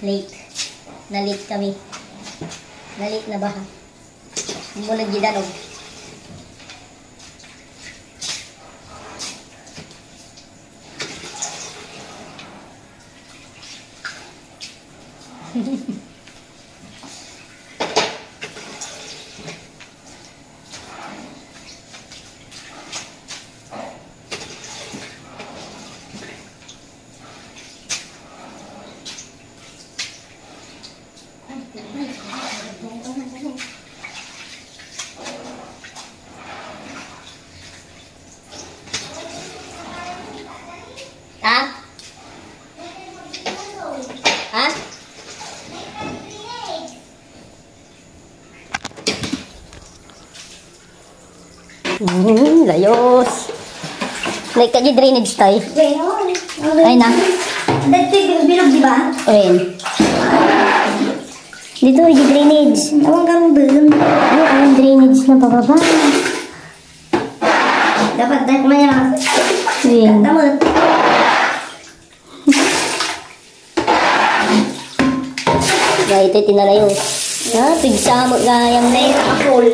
Late. Na-late kami. Na-late na ba? Hindi mo naggidanog. Ha? Ha? Layos. Like ka di drainage tayo. Ay na. Dati bilog di ba? Ayun. Dito di drainage. Tawang karong bilog. Ay, ang drainage na pababa. Dapat dahil kumaya. Ayun. Tamot. Gaya ito'y tinalayos. Ha? Pigsa mo gayang na yun. Nakapol.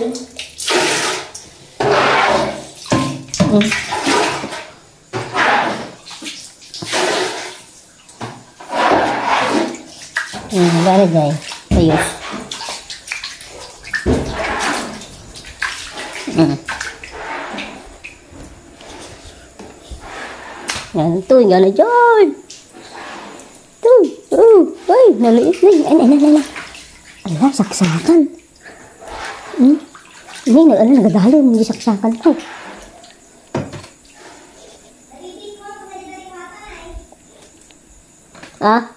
Gaya gaya. Ayos. Yan, ito. Yan na dyan. Ito. Ay, naliit na. Ay. Ala, saksakan. Ini, nagadalim. Hindi saksakan ko. Ah?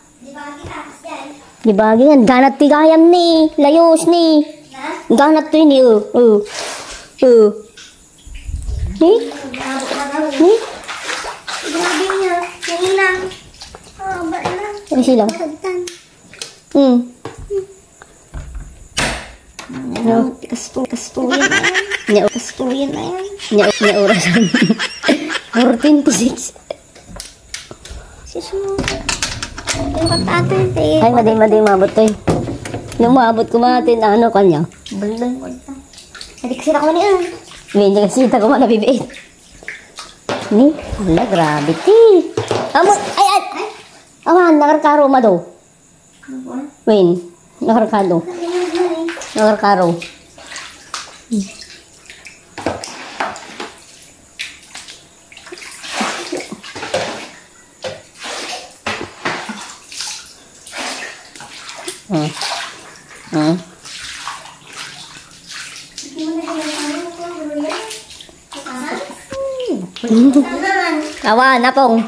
Dibagi yan. Ganat tigayam ni. Layos ni. Ganat to ni. Ni? Ni? Grabe niya. Yan lang. Ba na. Ano sila? No. Kastuyan na yan. Kastuyan na yan. Nya orasan. 14:06. Sis mo. Yung patato yun tayo. Ay, maday mabot to eh. Nung maabot ko matin, ano kanya? Balon ko ito. Hindi kasi ako niya. Hindi kasi ita ko nabibiit. Ni, ala, grabe ti. Amo, ay. Awan, nakarkaro ma do. Win, nakarkado. Nakarkaro. Awan, napong.